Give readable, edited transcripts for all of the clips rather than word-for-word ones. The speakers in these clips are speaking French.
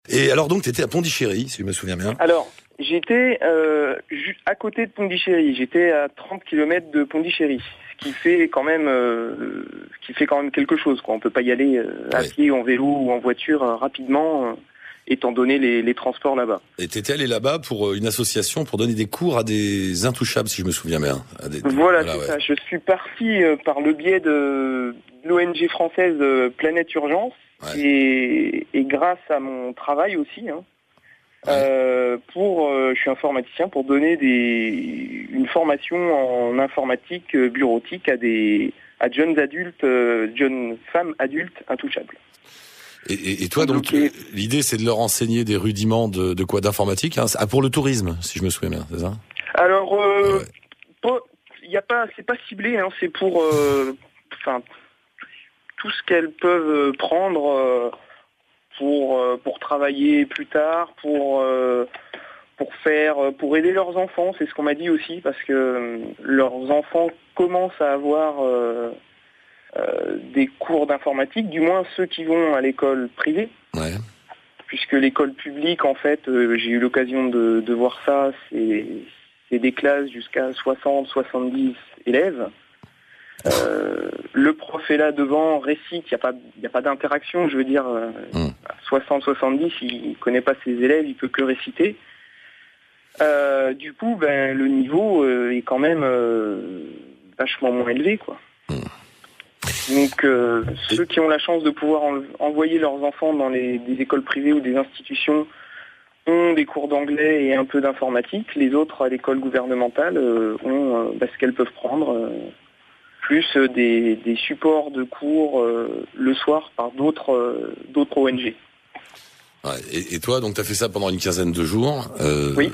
Et alors donc, tu étais à Pondichéry, si je me souviens bien. Alors, j'étais à côté de Pondichéry. J'étais à 30 km de Pondichéry, ce qui fait quand même quelque chose, quoi. On peut pas y aller à pied, en vélo ou en voiture rapidement, étant donné les transports là-bas. Et t'étais allé là-bas pour une association pour donner des cours à des intouchables, si je me souviens bien. Voilà, c'est ça. Je suis parti par le biais de l'ONG française Planète Urgence, et grâce à mon travail aussi, je suis informaticien, pour donner une formation en informatique bureautique à jeunes femmes adultes intouchables. Et toi, donc, l'idée, c'est de leur enseigner des rudiments de quoi, d'informatique, pour le tourisme, si je me souviens bien, c'est ça? Alors, c'est pas ciblé, c'est pour, tout ce qu'elles peuvent prendre pour travailler plus tard, pour aider leurs enfants. C'est ce qu'on m'a dit aussi, parce que leurs enfants commencent à avoir des cours d'informatique, du moins ceux qui vont à l'école privée. Ouais. Puisque l'école publique, en fait, j'ai eu l'occasion de voir ça, c'est des classes jusqu'à 60-70 élèves. Le prof est là devant, récite, il n'y a pas d'interaction, je veux dire, 60-70, il connaît pas ses élèves, il peut que réciter. Du coup, le niveau est quand même vachement moins élevé, quoi. Donc, ceux qui ont la chance de pouvoir envoyer leurs enfants dans des écoles privées ou des institutions ont des cours d'anglais et un peu d'informatique. Les autres, à l'école gouvernementale, ont ce qu'elles peuvent prendre, plus des supports de cours le soir par d'autres ONG. Ouais, et toi, donc, tu as fait ça pendant une quinzaine de jours. Oui.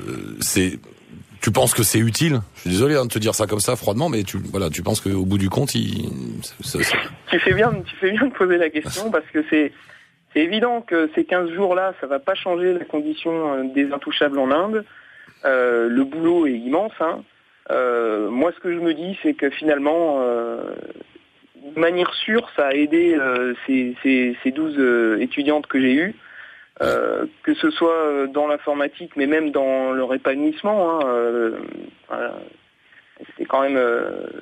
Tu penses que c'est utile? Je suis désolé de te dire ça comme ça froidement, mais tu penses qu'au bout du compte, Tu fais bien de poser la question, parce que c'est évident que ces 15 jours-là, ça va pas changer la condition des intouchables en Inde. Le boulot est immense. Moi, ce que je me dis, c'est que finalement, de manière sûre, ça a aidé ces 12 étudiantes que j'ai eues. Que ce soit dans l'informatique, mais même dans leur épanouissement, c'est quand même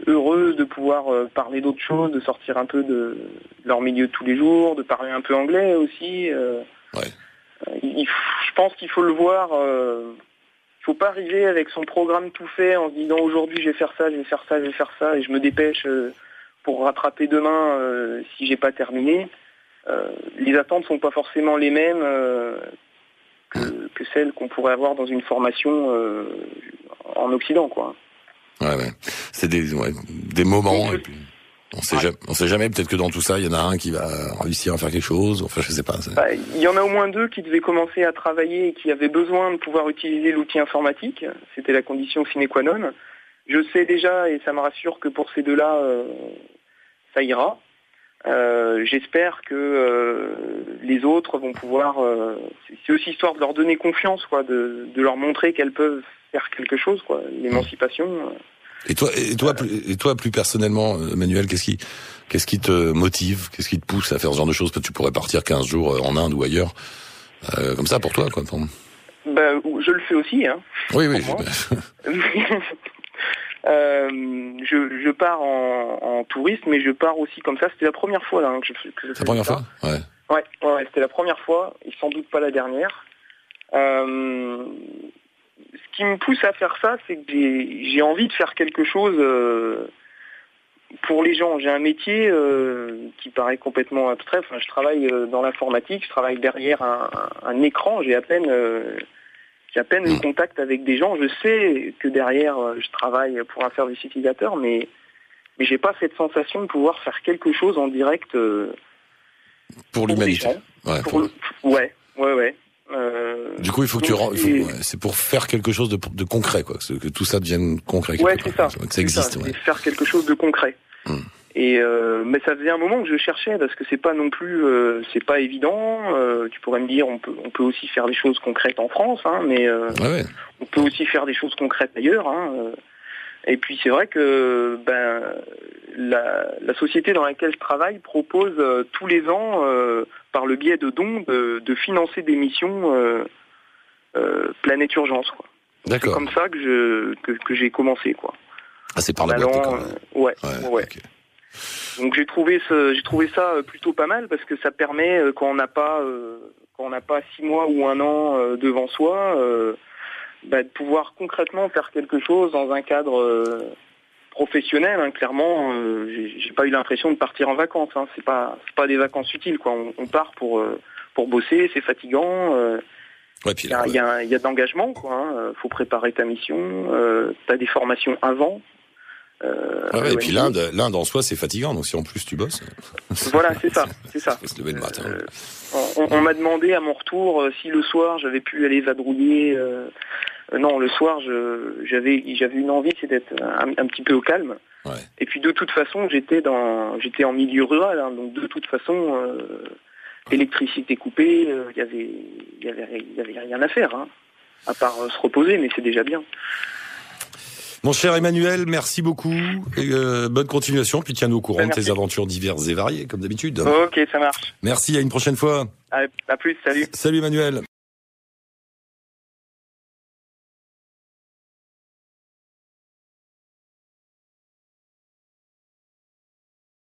heureux de pouvoir parler d'autres choses, de sortir un peu de leur milieu de tous les jours, de parler un peu anglais aussi. Je pense qu'il faut le voir. Il faut pas arriver avec son programme tout fait en se disant aujourd'hui je vais faire ça, et je me dépêche pour rattraper demain si j'ai pas terminé. Les attentes sont pas forcément les mêmes que celles qu'on pourrait avoir dans une formation en Occident, quoi. Ouais. C'est des moments, et puis on sait jamais, peut-être que dans tout ça, il y en a un qui va réussir à faire quelque chose, enfin, je sais pas. Il y en a au moins 2 qui devaient commencer à travailler et qui avaient besoin de pouvoir utiliser l'outil informatique. C'était la condition sine qua non. Je sais déjà, et ça me rassure, que pour ces 2-là, ça ira. J'espère que les autres vont pouvoir. C'est aussi histoire de leur donner confiance, quoi, de leur montrer qu'elles peuvent faire quelque chose, quoi. L'émancipation. Et toi, plus personnellement, Manuel, qu'est-ce qui te motive, qu'est-ce qui te pousse à faire ce genre de choses? Peut-être tu pourrais partir 15 jours en Inde ou ailleurs, comme ça pour toi, quoi. Je le fais aussi, Oui. Je pars en touriste, mais je pars aussi comme ça. C'était la première fois là que je faisais ça. La première fois, ouais. Ouais, c'était la première fois et sans doute pas la dernière. Ce qui me pousse à faire ça, c'est que j'ai envie de faire quelque chose pour les gens. J'ai un métier qui paraît complètement abstrait. Enfin, je travaille dans l'informatique, je travaille derrière un écran. J'ai à peine le contact avec des gens. Je sais que derrière, je travaille pour un service utilisateur, mais j'ai pas cette sensation de pouvoir faire quelque chose en direct pour l'humanité. Ouais. Du coup, il faut que c'est pour faire quelque chose de concret, quoi. Que tout ça devienne concret. Ouais, c'est ça. Que ça existe. C'est faire quelque chose de concret. Et mais ça faisait un moment que je cherchais, parce que c'est pas non plus, c'est pas évident. Tu pourrais me dire, on peut aussi faire des choses concrètes en France, mais on peut aussi faire des choses concrètes ailleurs. Et puis c'est vrai que la société dans laquelle je travaille propose tous les ans, par le biais de dons, de financer des missions Planète Urgence, quoi. D'accord. C'est comme ça que j'ai commencé, quoi. Ah, c'est par la boîte, d'accord. Ouais. Okay. Donc j'ai trouvé ça plutôt pas mal parce que ça permet quand on n'a pas 6 mois ou 1 an devant soi, de pouvoir concrètement faire quelque chose dans un cadre professionnel. Hein. Clairement, j'ai pas eu l'impression de partir en vacances. Hein. C'est pas des vacances utiles, quoi. On part pour bosser, c'est fatigant. Ouais, puis il y a de l'engagement, quoi. Hein. Faut préparer ta mission. T'as des formations avant. Et puis l'Inde en soi c'est fatigant, donc si en plus tu bosses. Voilà, c'est ça. Faut se lever le matin. On m'a demandé à mon retour si le soir j'avais pu aller vadrouiller. Non, le soir j'avais une envie, c'est d'être un petit peu au calme. Ouais. Et puis de toute façon j'étais en milieu rural, hein, donc de toute façon l'électricité coupée, il y avait rien à faire, hein, à part se reposer, mais c'est déjà bien. Mon cher Emmanuel, merci beaucoup et bonne continuation, puis tiens-nous au courant de tes aventures diverses et variées, comme d'habitude. Ok, ça marche. Merci, à une prochaine fois. À plus, salut. Salut Emmanuel.